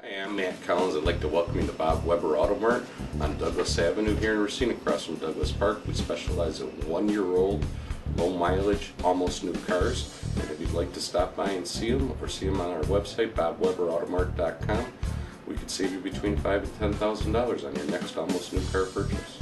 Hi, I'm Matt Collins. I'd like to welcome you to Bob Weber Auto Mart on Douglas Avenue here in Racine, across from Douglas Park. We specialize in 1-year-old, low mileage, almost new cars. And if you'd like to stop by and see them, or see them on our website, bobweberautomart.com, we could save you between $5,000 and $10,000 on your next almost new car purchase.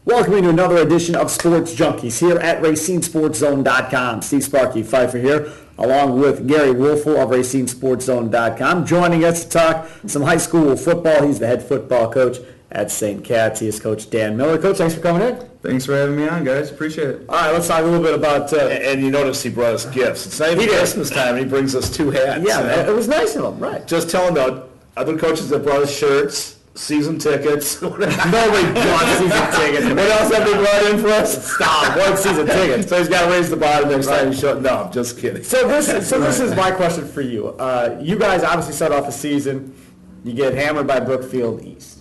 Welcome to another edition of Sports Junkies here at RacineSportsZone.com. Steve Sparky, Fifer here, along with Gery Woelfel of RacineSportsZone.com. Joining us to talk some high school football. He's the head football coach at St. Cat's. He is Coach Dan Miller. Coach, thanks for coming in. Thanks for having me on, guys. Appreciate it. All right, let's talk a little bit about... And you notice he brought us gifts. It's not even Christmas time, and he brings us 2 hats. Yeah, it was nice of him, right. Just tell him about other coaches that brought us shirts, season tickets. Nobody brought season tickets. What else have they brought in for us? Stop. One season tickets. So he's got to raise the bar next time he shows. No, I'm just kidding. So this is my question for you. You guys obviously start off the season. You get hammered by Brookfield East.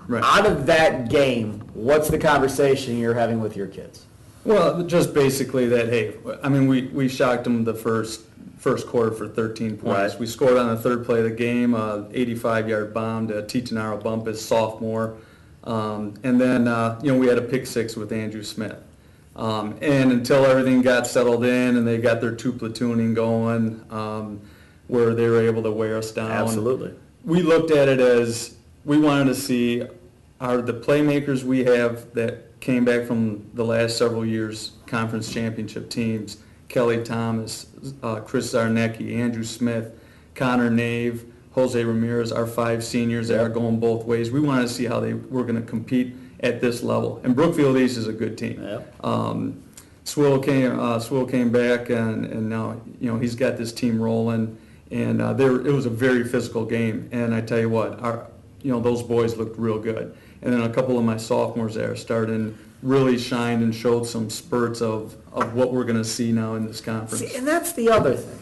Right. Out of that game, what's the conversation you're having with your kids? Well, just basically that, hey, I mean, we shocked them the first quarter for 13 points. Right. We scored on the third play of the game, 85-yard bomb to Titanaro Bumpus, sophomore. And then, we had a pick six with Andrew Smith. And until everything got settled in and they got their 2 platooning going, where they were able to wear us down. Absolutely. We looked at it as we wanted to see the playmakers we have that came back from the last several years' conference championship teams, Kelly Thomas, Chris Zarnecki, Andrew Smith, Connor Nave, Jose Ramirez, our 5 seniors that are going both ways. We wanted to see how they were going to compete at this level. And Brookfield East is a good team. Yeah. Swill came back, and now he's got this team rolling. And it was a very physical game. And I tell you what, those boys looked real good. And then a couple of my sophomores there started really shined and showed some spurts of what we're going to see now in this conference. See, and that's the other thing.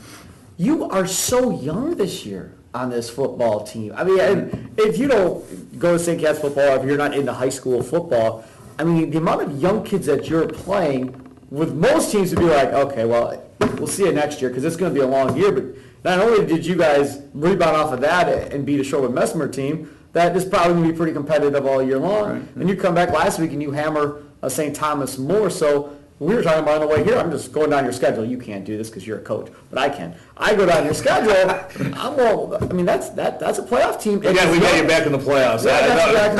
You are so young this year on this football team. I mean, and if you don't go to St. Cat's football, if you're not into high school football, I mean, the amount of young kids that you're playing with most teams would be like, okay, well, we'll see you next year because it's going to be a long year. But not only did you guys rebound off of that and beat a Sherwood Messmer team, that is probably going to be pretty competitive all year long. Right. And you come back last week and you hammer St. Thomas more. So we were talking about on the way here, I'm just going down your schedule. You can't do this because you're a coach, but I can. I go down your schedule. That's a playoff team. Yeah, we got you back in the playoffs. Yeah,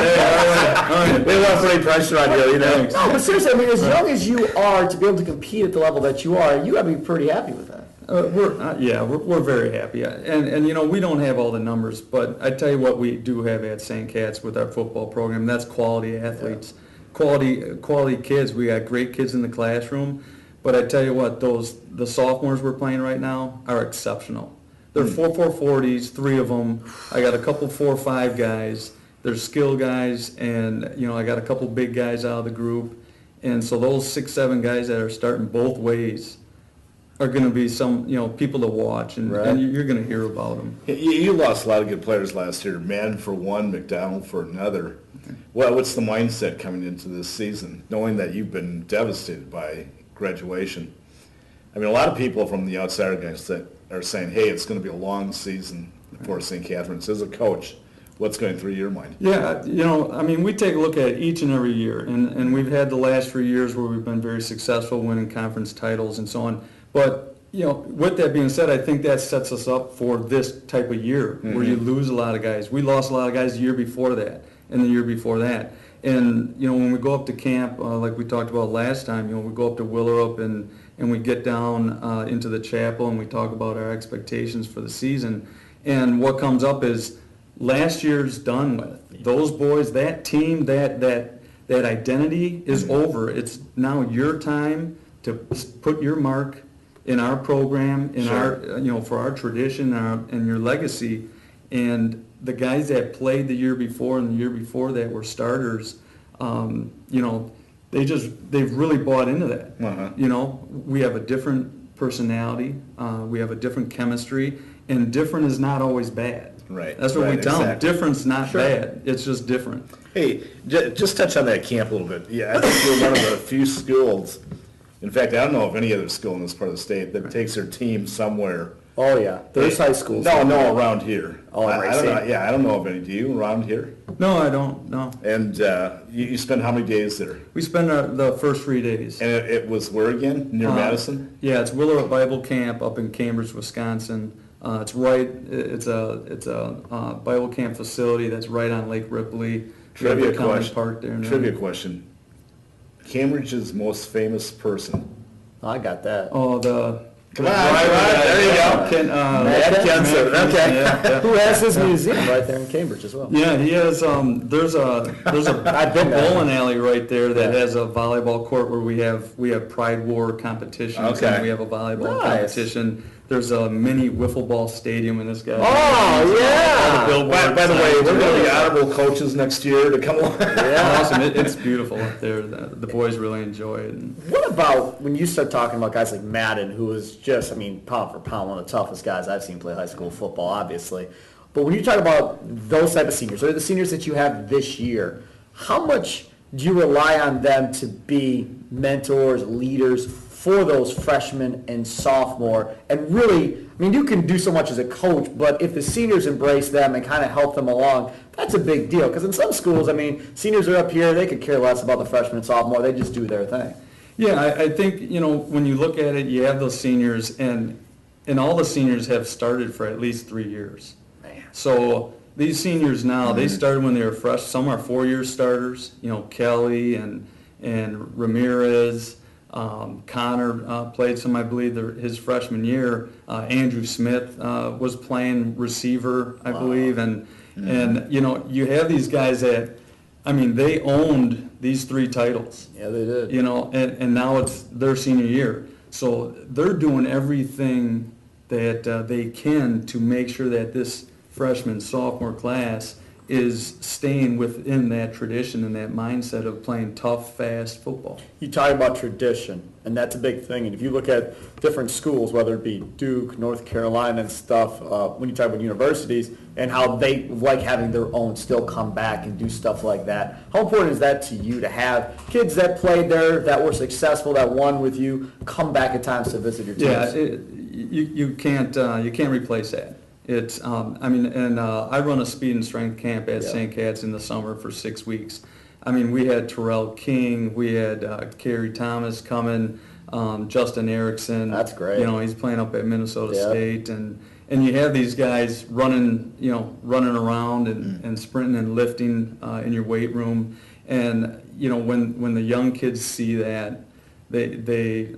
they won't put any pressure on you, No, but seriously, I mean, as young as you are to be able to compete at the level that you are, you got to be pretty happy with that. We're very happy, and we don't have all the numbers, but I tell you what we do have at St. Cat's with our football program. That's quality athletes, quality kids. We got great kids in the classroom, but I tell you what, the sophomores we're playing right now are exceptional. They're 4.40s, 3 of them. I got a couple 4.5 guys. They're skill guys, and I got a couple big guys out of the group, and so those 6-7 guys that are starting both ways are going to be some, people to watch, and you're going to hear about them. You lost a lot of good players last year. Mann for one, McDonald for another. Well, what's the mindset coming into this season, knowing that you've been devastated by graduation? I mean, a lot of people from the outsider guys that are saying, hey, it's going to be a long season for St. Catherine's. As a coach, what's going through your mind? Yeah, we take a look at each and every year, and we've had the last 3 years where we've been very successful winning conference titles and so on. But, with that being said, I think that sets us up for this type of year where you lose a lot of guys. We lost a lot of guys the year before that and the year before that. And, when we go up to camp, like we talked about last time, we go up to Willerup and we get down into the chapel and we talk about our expectations for the season. And what comes up is last year's done with. Those boys, that team, that identity is over. It's now your time to put your mark in our program, in our, for our tradition and your legacy. And the guys that played the year before and the year before that were starters, they've really bought into that. Uh-huh. We have a different personality, we have a different chemistry, and different is not always bad. Right. That's what we tell them. Exactly. Different's not bad. It's just different. Hey, just touch on that camp a little bit. Yeah, I think you're one of the few schools In fact, I don't know of any other school in this part of the state that takes their team somewhere. Oh, yeah, there's high schools. No, around here. Oh, I don't know, Racine? yeah, I don't know of any. Do you around here? No, I don't, no. And you spend how many days there? We spend the first 3 days. And it was where again? Near Madison? Yeah, it's Willow Bible Camp up in Cambridge, Wisconsin. It's a Bible camp facility that's right on Lake Ripley. Trivia County question. Park there. Trivia question. Cambridge's most famous person. I got that. Oh, Come on, there you go. Matt Kenson, okay. Yeah. Who has his museum right there in Cambridge as well? Yeah, he has, there's a I've been there. bowling alley right there that Yeah. has a volleyball court where we have Pride War competitions. Okay. And we have a volleyball Nice. competition. There's a mini wiffle ball stadium in this guy. Oh, yeah. By the way, we're going to be honorable coaches next year to come along. Yeah. Awesome. It's beautiful up there. The boys really enjoy it. And What about when you start talking about guys like Madden, who is just, I mean, pound for pound, one of the toughest guys I've seen play high school football, obviously. But when you talk about those type of seniors, or the seniors that you have this year, how much do you rely on them to be mentors, leaders for those freshmen and sophomore? And really, I mean, you can do so much as a coach, but if the seniors embrace them and kind of help them along, that's a big deal. Because in some schools, I mean, seniors are up here, they could care less about the freshman and sophomore, they just do their thing. yeah, I think, when you look at it, you have those seniors, and all the seniors have started for at least 3 years. Man. So these seniors now, they started when they were fresh. Some are 4-year starters, Kelly and Ramirez. Connor played some, I believe, his freshman year. Andrew Smith was playing receiver, I believe, and you have these guys that, I mean, they owned these 3 titles. Yeah, they did. And now it's their senior year, so they're doing everything that they can to make sure that this freshman sophomore class is staying within that tradition and that mindset of playing tough, fast football. You talk about tradition, and that's a big thing. And if you look at different schools, whether it be Duke, North Carolina and stuff, when you talk about universities and how they like having their own still come back and do stuff like that, how important is that to you to have kids that played there, that were successful, that won with you, come back at times to visit your teams? Yeah, you can't replace that. It's, I run a speed and strength camp at St. Cat's in the summer for 6 weeks. I mean, we had Terrell King, we had Kerry Thomas coming, Justin Erickson. That's great. He's playing up at Minnesota State, and you have these guys running around and sprinting and lifting in your weight room, and when the young kids see that, they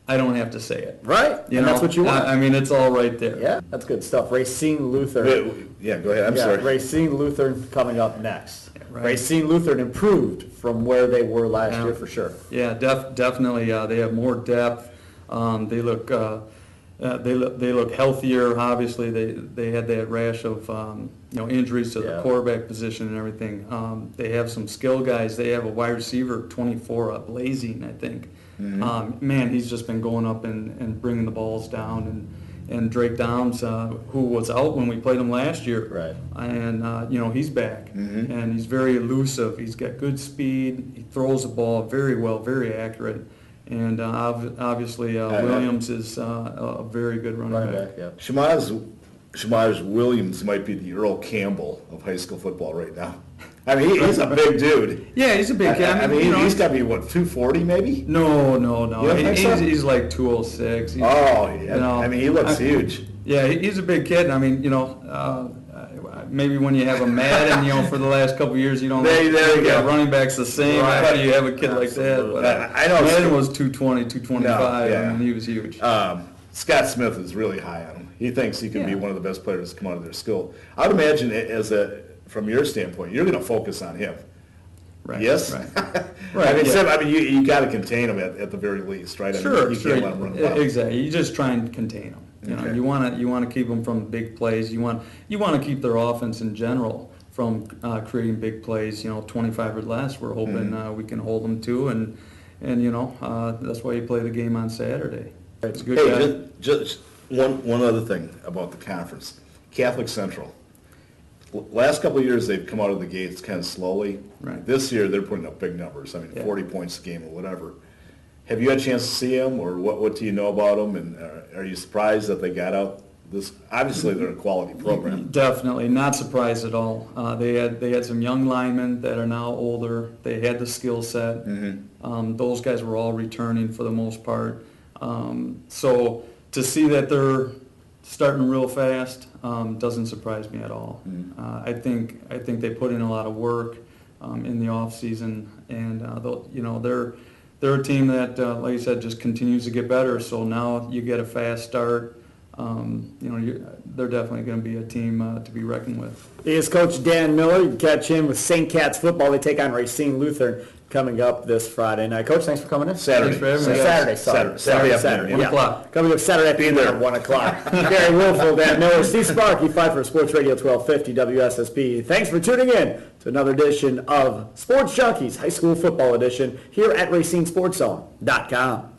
I don't have to say it. Right, and that's what you want. I mean, it's all right there. Yeah, that's good stuff. Racine Lutheran. Yeah, go ahead. I'm sorry. Racine Lutheran coming up next. Right. Racine Lutheran improved from where they were last year for sure. Yeah, definitely. They have more depth. They look healthier. Obviously, they had that rash of injuries to the quarterback position and everything. They have some skill guys. They have a wide receiver, 24, Blazing, I think. Mm-hmm. Man, he's just been going up and bringing the balls down, and Drake Downs, who was out when we played him last year, right? And he's back, and he's very elusive. He's got good speed. He throws the ball very well, very accurate, and obviously Williams is a very good running back. Yeah. Shamaz Williams might be the Earl Campbell of high school football right now. I mean, he's a big dude. Yeah, he's a big kid. I mean, he's got to be, what, 240 maybe? No. You don't think so? He's like 206. I mean, he looks huge. Yeah, he's a big kid. I mean, maybe when you have a Madden, for the last couple of years, you don't there you go. Running backs the same after you have a kid like that. But I know Madden was 220, 225. No, yeah. I mean, he was huge. Scott Smith is really high on him. He thinks he could be one of the best players to come out of their school. I would imagine, from your standpoint, you're going to focus on him. Right. Yes? Right. I mean, you got to contain him at the very least, right? Sure, you can't let him run wild. Exactly. You just try and contain them. Okay. You want to keep them from big plays. You want to keep their offense in general from creating big plays. 25 or less. We're hoping we can hold them to, and that's why you play the game on Saturday. It's a good guy. Just one other thing about the conference, Catholic Central. Last couple of years, they've come out of the gates kind of slowly. Right. This year, they're putting up big numbers. I mean, 40 points a game or whatever. Have you had a chance to see them, or what do you know about them? And are you surprised that they got out this? Obviously, they're a quality program. Definitely, not surprised at all. They had some young linemen that are now older. They had the skill set. Those guys were all returning for the most part. So to see that they're starting real fast doesn't surprise me at all. I think they put in a lot of work in the off season, and they're a team that, like you said, just continues to get better. So now you get a fast start. They're definitely going to be a team to be reckoned with. He is Coach Dan Miller. You can catch him with St. Cat's football. They take on Racine Lutheran coming up this Friday night. Coach, thanks for coming in. Saturday. Thanks for having me. Saturday. 1 o'clock. Coming up Saturday afternoon at 1 o'clock. Gery Woelfel, Dan Miller, Steve Sparky, Fifer, Sports Radio 1250 WSSP. Thanks for tuning in to another edition of Sports Junkies High School Football Edition here at RacineSportsZone.com.